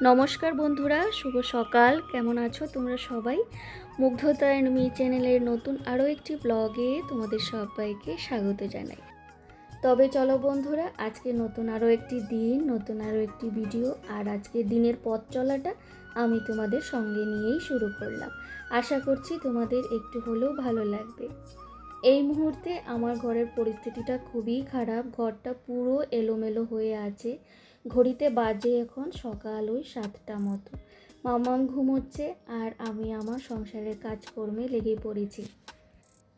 নমস্কার বন্ধুরা, শুভ সকাল। কেমন আছো তোমরা সবাই? মুগ্ধতায়নী চ্যানেলের নতুন আরও একটি ব্লগে তোমাদের সবাইকে স্বাগত জানাই। তবে চলো বন্ধুরা, আজকে নতুন আরও একটি দিন, নতুন আরও একটি ভিডিও আর আজকের দিনের পথ চলাটা আমি তোমাদের সঙ্গে নিয়েই শুরু করলাম। আশা করছি তোমাদের একটু হলেও ভালো লাগবে। এই মুহূর্তে আমার ঘরের পরিস্থিতিটা খুবই খারাপ। ঘরটা পুরো এলোমেলো হয়ে আছে। ঘড়িতে বাজে এখন সকাল ওই 7টা মতো। মামাম ঘুমোচ্ছে আর আমি আমার সংসারের কাজকর্মে লেগে পড়েছি।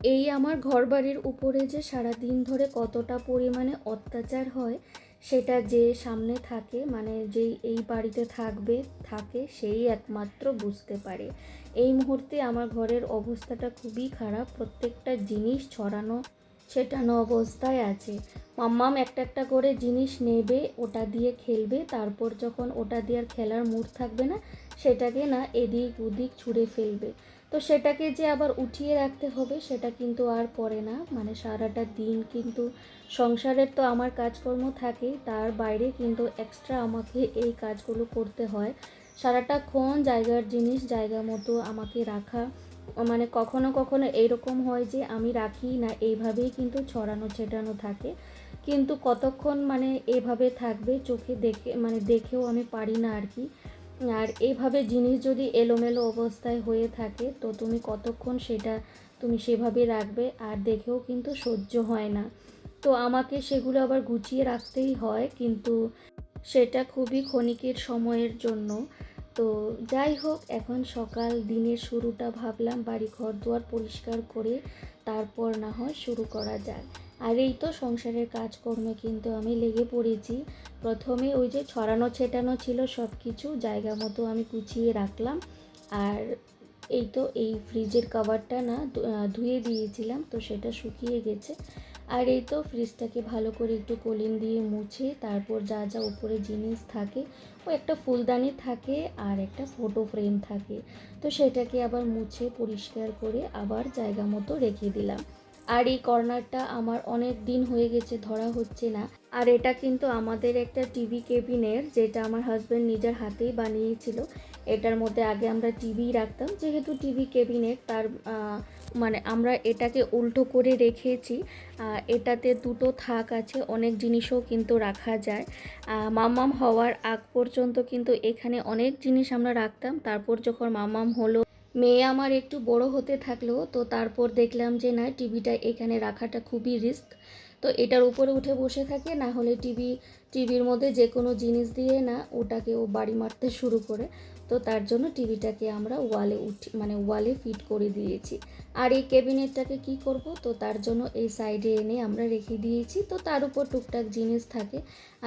এই আমার ঘরবাড়ির উপরে যে সারা দিন ধরে কতটা পরিমাণে অত্যাচার হয় সেটা যে সামনে থাকে, মানে যেই এই বাড়িতে থাকে সেই একমাত্র বুঝতে পারে। এই মুহূর্তে আমার ঘরের অবস্থাটা খুবই খারাপ। প্রত্যেকটা জিনিস ছড়ানো ছেটানো অবস্থায় আছে। মাম্মাম একটা একটা করে জিনিস নেবে, ওটা দিয়ে খেলবে, তারপর যখন ওটা দিয়ে আর খেলার মুড থাকবে না সেটাকে না এদিক ওদিক ছুঁড়ে ফেলবে। তো সেটাকে যে আবার উঠিয়ে রাখতে হবে সেটা কিন্তু আর পড়ে না। মানে সারাটা দিন কিন্তু সংসারের তো আমার কাজকর্ম থাকে, তার বাইরে কিন্তু এক্সট্রা আমাকে এই কাজগুলো করতে হয়। সারাটাক্ষণ জায়গার জিনিস জায়গা মতো আমাকে রাখা, মানে কখনো কখনো এইরকম হয় যে আমি রাখি না, এইভাবেই কিন্তু ছড়ানো ছেটানো থাকে। কিন্তু কতক্ষণ মানে এভাবে থাকবে চোখে দেখেও আমি পারি না আর কি। আর এইভাবে জিনিস যদি এলোমেলো অবস্থায় হয়ে থাকে তো তুমি কতক্ষণ সেটা তুমি সেভাবে রাখবে, আর দেখেও কিন্তু সহ্য হয় না। তো আমাকে সেগুলো আবার গুছিয়ে রাখতেই হয়, কিন্তু সেটা খুবই ক্ষণিকের সময়ের জন্য। তো যাই হোক, এখন সকাল দিনের শুরুটা ভাবলাম বাড়ি ঘর দুয়ার পরিষ্কার করে তারপর না হয় শুরু করা যায়। আর এই তো সংসারের কাজকর্মে কিন্তু আমি লেগে পড়েছি। প্রথমে ওই যে ছড়ানো ছেটানো ছিল সব কিছু জায়গা মতো আমি গুছিয়ে রাখলাম। আর এই তো এই ফ্রিজের কভারটা না ধুয়ে দিয়েছিলাম, তো সেটা শুকিয়ে গেছে। আর এই তো ফ্রিজটাকে ভালো করে একটু কলিন দিয়ে মুছে তারপর যা যা উপরে জিনিস থাকে, ও একটা ফুলদানি থাকে আর একটা ফটো ফ্রেম থাকে, তো সেটাকে আবার মুছে পরিষ্কার করে আবার জায়গা মতো রেখে দিলাম। আর এই কর্নারটা আমার অনেক দিন হয়ে গেছে ধরা হচ্ছে না। আর এটা কিন্তু আমাদের একটা টিভি কেবিনের, যেটা আমার হাজব্যান্ড নিজের হাতেই বানিয়েছিল। এটার মধ্যে আগে আমরা টিভি রাখতাম, যেহেতু টিভি কেবিনেট তার মানে আমরা এটাকে উল্টো করে রেখেছি। এটাতে দুটো থাক আছে, অনেক জিনিসও কিন্তু রাখা যায়। মাম্মাম হওয়ার আগ পর্যন্ত কিন্তু এখানে অনেক জিনিস আমরা রাখতাম। তারপর যখন মাম্মাম হলো, মেয়ে আমার একটু বড় হতে থাকলো, তো তারপর দেখলাম যে না, টিভিটা এখানে রাখাটা খুবই রিস্ক। তো এটার উপরে উঠে বসে থাকে, না হলে টিভির মধ্যে যে কোনো জিনিস দিয়ে না ওটাকে ও বাড়ি মারতে শুরু করে। তো তার জন্য টিভিটাকে আমরা ওয়ালে ফিট করে দিয়েছি। আর এই ক্যাবিনেটটাকে কি করব, তো তার জন্য এই সাইডে এনে আমরা রেখে দিয়েছি। তো তার উপর টুকটাক জিনিস থাকে।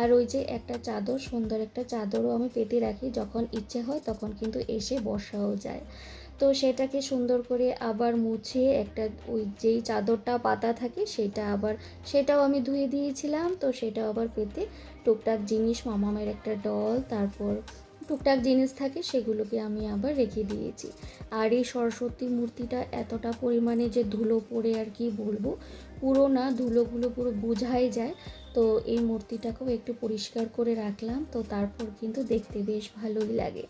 আর ওই যে একটা চাদর, সুন্দর একটা চাদরও আমি পেতে রাখি, যখন ইচ্ছে হয় তখন কিন্তু এসে বসাও যায়। তো সেটাকে সুন্দর করে আবার মুছে একটা ওই যেই চাদরটা পাতা থাকে সেটাও আমি ধুয়ে দিয়েছিলাম। তো সেটাও আবার পেতে টুকটাক জিনিস, মামামের একটা ডল, তারপর টুকটাক জিনিস থাকে সেগুলোকে আমি আবার রেখে দিয়েছি। আর এই সরস্বতী মূর্তিটা এতটা পরিমাণে যে ধুলো পড়ে আর কি বলবো, পুরো না ধুলোগুলো পুরো বোঝাই যায়। তো এই মূর্তিটাকেও একটু পরিষ্কার করে রাখলাম, তো তারপর কিন্তু দেখতে বেশ ভালোই লাগে।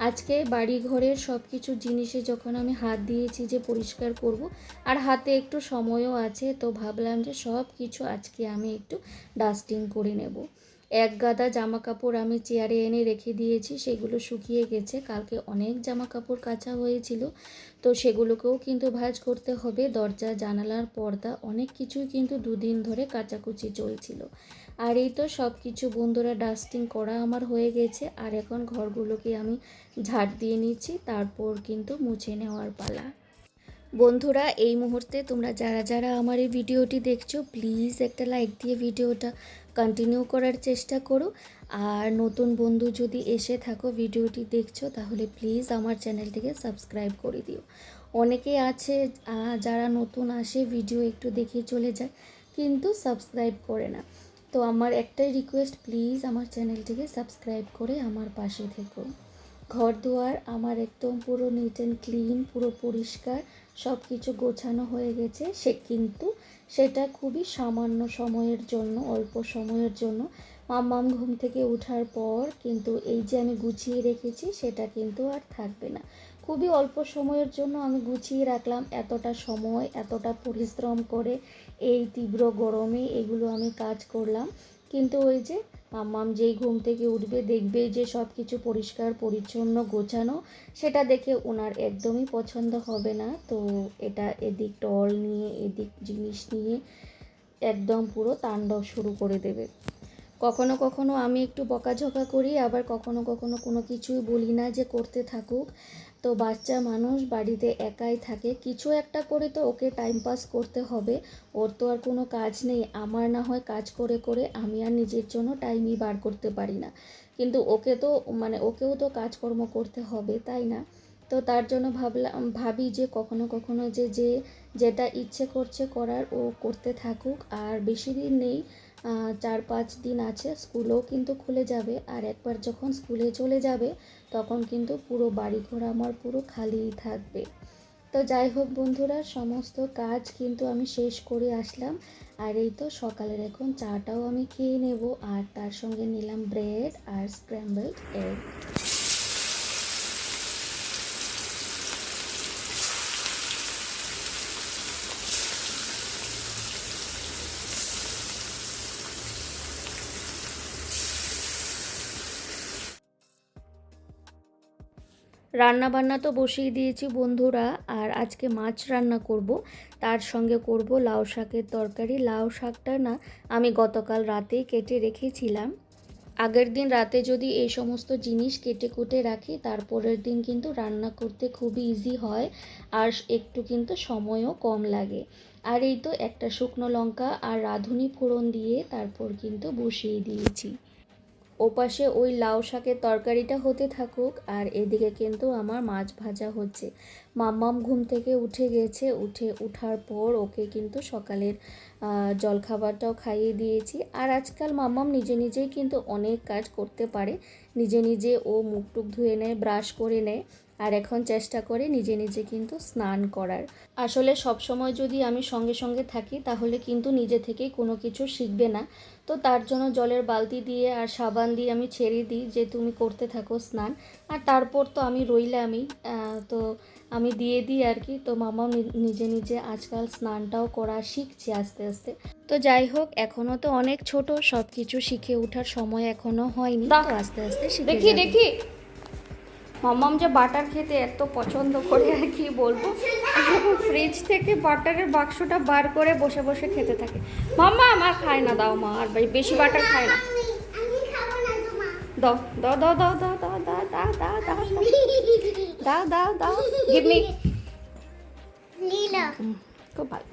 আজকে বাড়ি ঘরের সব কিছু জিনিসে যখন আমি হাত দিয়েছি যে পরিষ্কার করব, আর হাতে একটু সময়ও আছে, তো ভাবলাম যে সব কিছু আজকে আমি একটু ডাস্টিং করে নেব। এক গাদা জামা কাপড় আমি চেয়ারে এনে রেখে দিয়েছি, সেগুলো শুকিয়ে গেছে। কালকে অনেক জামা কাপড় কাচা হয়েছিল, তো সেগুলোকেও কিন্তু ভাঁজ করতে হবে। দরজা জানালার পর্দা অনেক কিছুই কিন্তু দুদিন ধরে কাচাকুচি চলছিল। আর এই তো সব কিছু বন্ধুরা ডাস্টিং করা আমার হয়ে গেছে। আর এখন ঘরগুলোকে আমি ঝাড় দিয়ে নিচ্ছি, তারপর কিন্তু মুছে নেওয়ার পালা। বন্ধুরা, এই মুহূর্তে তোমরা যারা যারা আমার এই ভিডিওটি দেখছো, প্লিজ একটা লাইক দিয়ে ভিডিওটা কন্টিনিউ করার চেষ্টা করো। আর নতুন বন্ধু যদি এসে থাকো ভিডিওটি দেখছো, তাহলে প্লিজ আমার চ্যানেলটিকে সাবস্ক্রাইব করে দিও। অনেকে আছে যারা নতুন আসে, ভিডিও একটু দেখে চলে যায় কিন্তু সাবস্ক্রাইব করে না। তো আমার একটাই রিকোয়েস্ট, প্লিজ আমার চ্যানেলটিকে সাবস্ক্রাইব করে আমার পাশে থেকো। ঘর দুয়ার আমার একদম পুরো নিট অ্যান্ড ক্লিন, পুরো পরিষ্কার, সব কিছু গোছানো হয়ে গেছে। কিন্তু সেটা খুবই সামান্য সময়ের জন্য, অল্প সময়ের জন্য, মাম্মাম ঘুম থেকে ওঠার পর কিন্তু এই যে আমি গুছিয়ে রেখেছি সেটা কিন্তু আর থাকবে না। খুবই অল্প সময়ের জন্য আমি গুছিয়ে রাখলাম, এতটা সময় এতটা পরিশ্রম করে এই তীব্র গরমে এগুলো আমি কাজ করলাম। কিন্তু ওই যে মাম্মাম যেই ঘুম থেকে উঠবে দেখবে যে সব কিছু পরিষ্কার পরিচ্ছন্ন গোছানো, সেটা দেখে ওনার একদমই পছন্দ হবে না। তো এটা এদিক টল নিয়ে এদিক জিনিস নিয়ে একদম পুরো তাণ্ডব শুরু করে দেবে। কখনো কখনো আমি একটু বকাঝকা করি, আবার কখনো কখনো কোনো কিছুই বলি না যে করতে থাকুক। তো বাচ্চা মানুষ বাড়িতে একাই থাকে, কিছু একটা করে তো ওকে টাইম পাস করতে হবে। ওর তো আর কোনো কাজ নেই। আমার না হয় কাজ করে করে আমি আর নিজের জন্য টাইমই বার করতে পারি না, কিন্তু ওকে তো ওকেও তো কাজকর্ম করতে হবে, তাই না? তো তার জন্য ভাবি যে কখনো কখনো যে যেটা ইচ্ছে করছে করার ও করতে থাকুক। আর বেশি দিন নেই, 4-5 দিন আছে, স্কুলও কিন্তু খুলে যাবে। আর একবার যখন স্কুলে চলে যাবে তখন কিন্তু পুরো বাড়িঘর আমার পুরো খালিই থাকবে। তো যাই হোক বন্ধুরা, সমস্ত কাজ কিন্তু আমি শেষ করে আসলাম। আর এই তো সকালের এখন চাটাও আমি খেয়ে নেব, আর তার সঙ্গে নিলাম ব্রেড আর স্ক্র্যাম্বলড এগ। রান্না বান্না তো বসিয়ে দিয়েছি বন্ধুরা, আর আজকে মাছ রান্না করব, তার সঙ্গে করব লাউ শাকের তরকারি। লাউ শাকটা না আমি গতকাল রাতেই কেটে রেখেছিলাম। আগের দিন রাতে যদি এই সমস্ত জিনিস কেটে কুটে রাখি, তারপরের দিন কিন্তু রান্না করতে খুবই ইজি হয়, আর একটু কিন্তু সময়ও কম লাগে। আর এই তো একটা শুকনো লঙ্কা আর রাঁধুনি ফোড়ন দিয়ে তারপর কিন্তু বসিয়ে দিয়েছি। ওপাশে ওই লাউ শাকের তরকারিটা হতে থাকুক, আর এদিকে কিন্তু আমার মাছ ভাজা হচ্ছে। মাম্মাম ঘুম থেকে উঠে গেছে, ওঠার পর ওকে কিন্তু সকালের জলখাবারটাও খাইয়ে দিয়েছি। আর আজকাল মাম্মাম নিজে নিজেই কিন্তু অনেক কাজ করতে পারে, নিজে নিজে ও মুখ টুক ধুয়ে নেয়, ব্রাশ করে নেয়, আর এখন চেষ্টা করে নিজে নিজে কিন্তু স্নান করার। আসলে সব সময় যদি আমি সঙ্গে সঙ্গে থাকি তাহলে কিন্তু নিজে থেকেই কোনো কিছু শিখবে না। তো তার জন্য জলের বালতি দিয়ে আর সাবান দিয়ে আমি ছেড়ে দিই যে তুমি করতে থাকো স্নান, আর তারপর তো আমি রইলামই। তো আমি দিয়ে দিই আর কি। তো মামাও নিজে নিজে আজকাল স্নানটাও করা শিখছে আস্তে আস্তে। তো যাই হোক, এখনও তো অনেক ছোট, সব কিছু শিখে ওঠার সময় এখনও হয়নি, তো আস্তে আস্তে শিখে যাবে। দেখি মাম্মাম যে বাটার খেতে এত পছন্দ করে আর কি বলবো, ফ্রিজ থেকে বাটারের বাক্সটা বার করে বসে বসে খেতে থাকে। মাম্মা আমার খায় না, দাও মা, আর বেশি বাটার খায় না, দাও দাও দাও দাও দাও দাও দাও দাও দাও দাও দাও দাও দাও, গিভ মি। খুব ভালো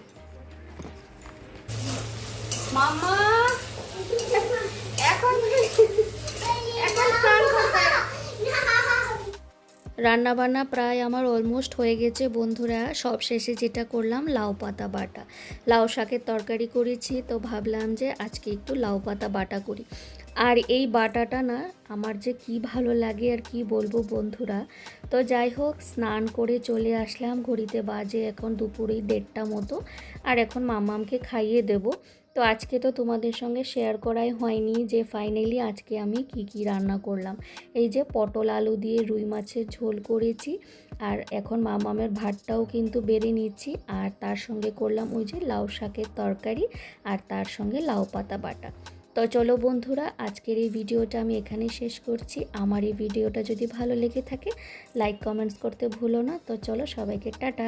মাম্মা, এখন স্নান করতে। রান্নাবান্না প্রায় আমার অলমোস্ট হয়ে গেছে বন্ধুরা। সব শেষে যেটা করলাম, লাউ পাতা বাটা। লাউ শাকের তরকারি করেছি, তো ভাবলাম যে আজকে একটু লাউ পাতা বাটা করি। আর এই বাটাটা না আমার যে কি ভালো লাগে আর কি বলবো বন্ধুরা। তো যাই হোক, স্নান করে চলে আসলাম, ঘড়িতে বাজে এখন দুপুরেই 1:30 মতো, আর এখন মামামকে খাইয়ে দেব। তো আজকে তো তোমাদের সঙ্গে শেয়ার করাই হয়নি যে ফাইনালি আজকে আমি কি রান্না করলাম। এই যে পটল আলু দিয়ে রুই মাছের ঝোল করেছি, আর এখন মামামের ভাতটাও কিন্তু বেড়ে নিচ্ছি, আর তার সঙ্গে করলাম ওই যে লাউ শাকের তরকারি, আর তার সঙ্গে লাউ পাতা বাটা। তো চলো বন্ধুরা, আজকের এই ভিডিওটা আমি এখানেই শেষ করছি। আমার এই ভিডিওটা যদি ভালো লেগে থাকে লাইক কমেন্টস করতে ভুলো না। তো চলো সবাইকে টাটা।